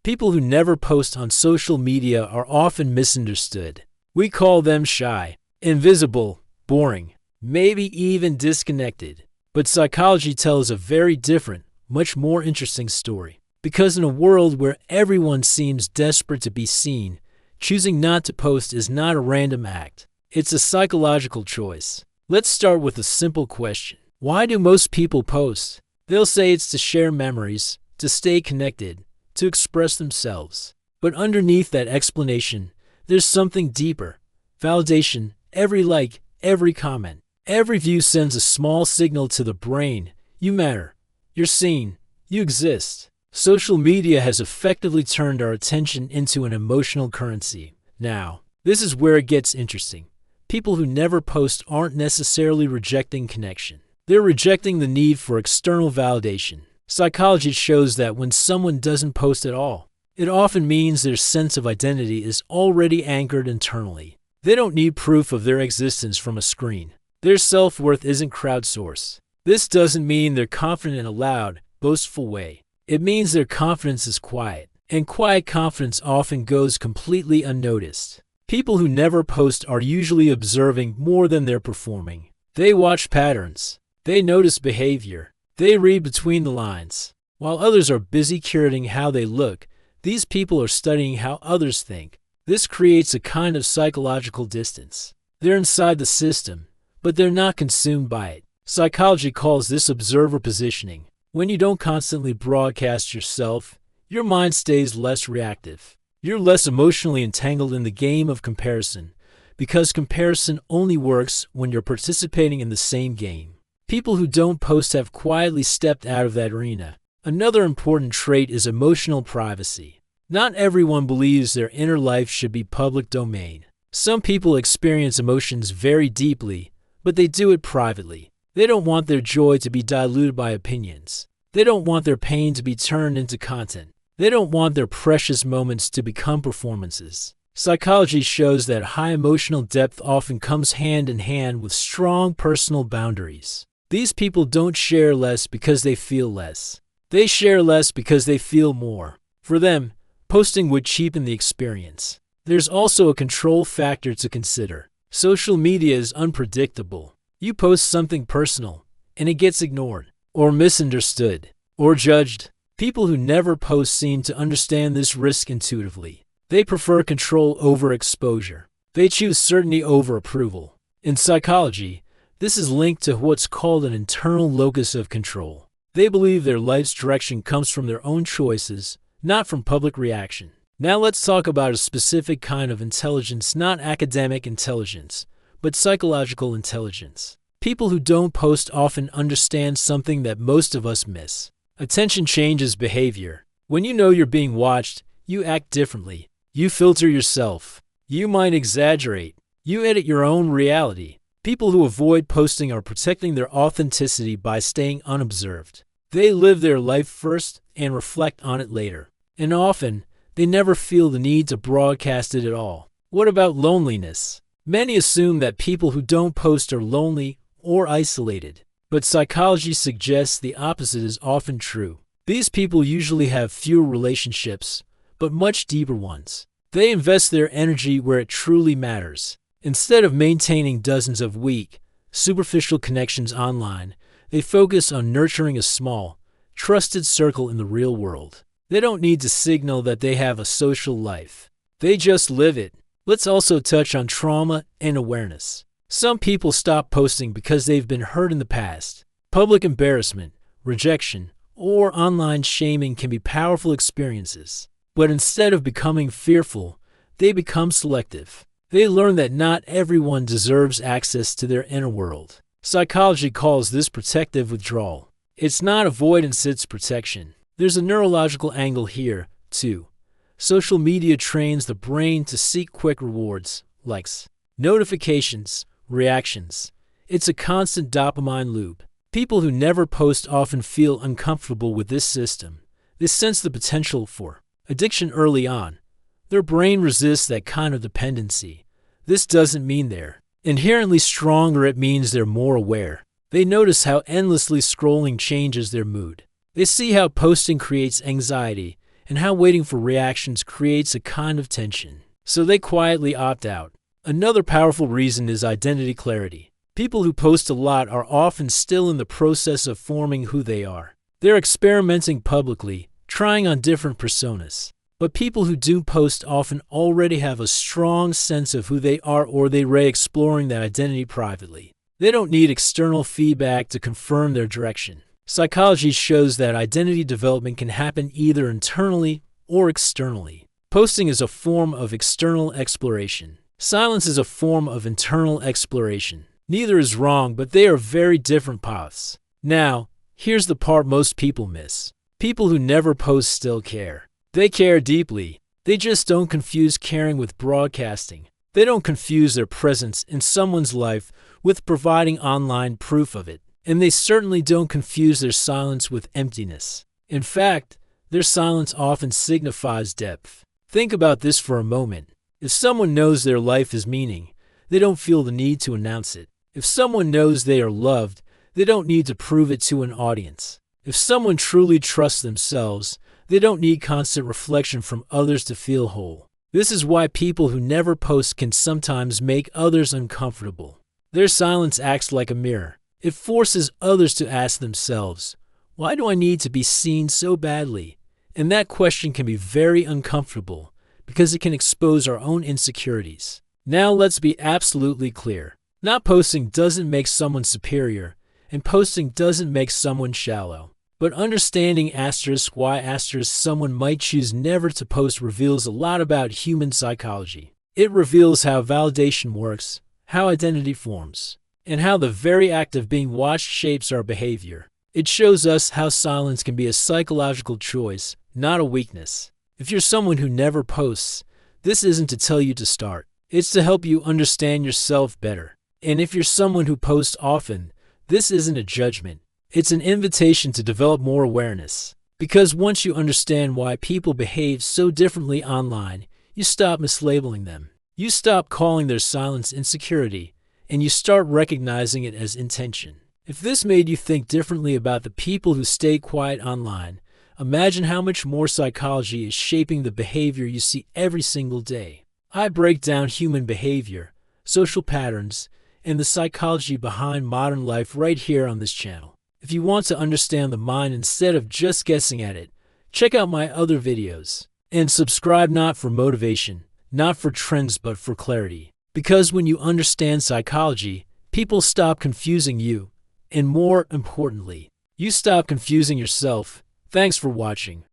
People who never post on social media are often misunderstood. We call them shy, invisible, boring, maybe even disconnected. But psychology tells a very different, much more interesting story. Because in a world where everyone seems desperate to be seen, choosing not to post is not a random act. It's a psychological choice. Let's start with a simple question. Why do most people post? They'll say it's to share memories, to stay connected, to express themselves. But underneath that explanation, there's something deeper. Validation, every like, every comment, every view sends a small signal to the brain. You matter. You're seen. You exist. Social media has effectively turned our attention into an emotional currency. Now, this is where it gets interesting. People who never post aren't necessarily rejecting connection. They're rejecting the need for external validation. Psychology shows that when someone doesn't post at all, it often means their sense of identity is already anchored internally. They don't need proof of their existence from a screen. Their self-worth isn't crowdsourced. This doesn't mean they're confident in a loud, boastful way. It means their confidence is quiet, and quiet confidence often goes completely unnoticed. People who never post are usually observing more than they're performing. They watch patterns. They notice behavior. They read between the lines. While others are busy curating how they look, these people are studying how others think. This creates a kind of psychological distance. They're inside the system, but they're not consumed by it. Psychology calls this observer positioning. When you don't constantly broadcast yourself, your mind stays less reactive. You're less emotionally entangled in the game of comparison, because comparison only works when you're participating in the same game. People who don't post have quietly stepped out of that arena. Another important trait is emotional privacy. Not everyone believes their inner life should be public domain. Some people experience emotions very deeply, but they do it privately. They don't want their joy to be diluted by opinions. They don't want their pain to be turned into content. They don't want their precious moments to become performances. Psychology shows that high emotional depth often comes hand in hand with strong personal boundaries. These people don't share less because they feel less. They share less because they feel more. For them, posting would cheapen the experience. There's also a control factor to consider. Social media is unpredictable. You post something personal, and it gets ignored, or misunderstood, or judged. People who never post seem to understand this risk intuitively. They prefer control over exposure. They choose certainty over approval. In psychology, this is linked to what's called an internal locus of control. They believe their life's direction comes from their own choices, not from public reaction. Now let's talk about a specific kind of intelligence, not academic intelligence, but psychological intelligence. People who don't post often understand something that most of us miss. Attention changes behavior. When you know you're being watched, you act differently. You filter yourself. You might exaggerate. You edit your own reality. People who avoid posting are protecting their authenticity by staying unobserved. They live their life first and reflect on it later. And often, they never feel the need to broadcast it at all. What about loneliness? Many assume that people who don't post are lonely or isolated. But psychology suggests the opposite is often true. These people usually have fewer relationships, but much deeper ones. They invest their energy where it truly matters. Instead of maintaining dozens of weak, superficial connections online, they focus on nurturing a small, trusted circle in the real world. They don't need to signal that they have a social life. They just live it. Let's also touch on trauma and awareness. Some people stop posting because they've been hurt in the past. Public embarrassment, rejection, or online shaming can be powerful experiences. But instead of becoming fearful, they become selective. They learn that not everyone deserves access to their inner world. Psychology calls this protective withdrawal. It's not avoidance, it's protection. There's a neurological angle here, too. Social media trains the brain to seek quick rewards, likes, notifications, reactions. It's a constant dopamine loop. People who never post often feel uncomfortable with this system. They sense the potential for addiction early on. Their brain resists that kind of dependency. This doesn't mean they're inherently stronger, it means they're more aware. They notice how endlessly scrolling changes their mood. They see how posting creates anxiety, and how waiting for reactions creates a kind of tension. So they quietly opt out. Another powerful reason is identity clarity. People who post a lot are often still in the process of forming who they are. They're experimenting publicly, trying on different personas. But people who do post often already have a strong sense of who they are, or they're exploring that identity privately. They don't need external feedback to confirm their direction. Psychology shows that identity development can happen either internally or externally. Posting is a form of external exploration. Silence is a form of internal exploration. Neither is wrong, but they are very different paths. Now, here's the part most people miss. People who never post still care. They care deeply. They just don't confuse caring with broadcasting. They don't confuse their presence in someone's life with providing online proof of it. And they certainly don't confuse their silence with emptiness. In fact, their silence often signifies depth. Think about this for a moment. If someone knows their life has meaning, they don't feel the need to announce it. If someone knows they are loved, they don't need to prove it to an audience. If someone truly trusts themselves, they don't need constant reflection from others to feel whole. This is why people who never post can sometimes make others uncomfortable. Their silence acts like a mirror. It forces others to ask themselves, why do I need to be seen so badly? And that question can be very uncomfortable because it can expose our own insecurities. Now let's be absolutely clear. Not posting doesn't make someone superior, and posting doesn't make someone shallow. But understanding why someone might choose never to post reveals a lot about human psychology. It reveals how validation works, how identity forms, and how the very act of being watched shapes our behavior. It shows us how silence can be a psychological choice, not a weakness. If you're someone who never posts, this isn't to tell you to start. It's to help you understand yourself better. And if you're someone who posts often, this isn't a judgment. It's an invitation to develop more awareness. Because once you understand why people behave so differently online, you stop mislabeling them. You stop calling their silence insecurity, and you start recognizing it as intention. If this made you think differently about the people who stay quiet online, imagine how much more psychology is shaping the behavior you see every single day. I break down human behavior, social patterns, and the psychology behind modern life right here on this channel. If you want to understand the mind instead of just guessing at it, check out my other videos. And subscribe, not for motivation, not for trends, but for clarity. Because when you understand psychology, people stop confusing you. And more importantly, you stop confusing yourself. Thanks for watching.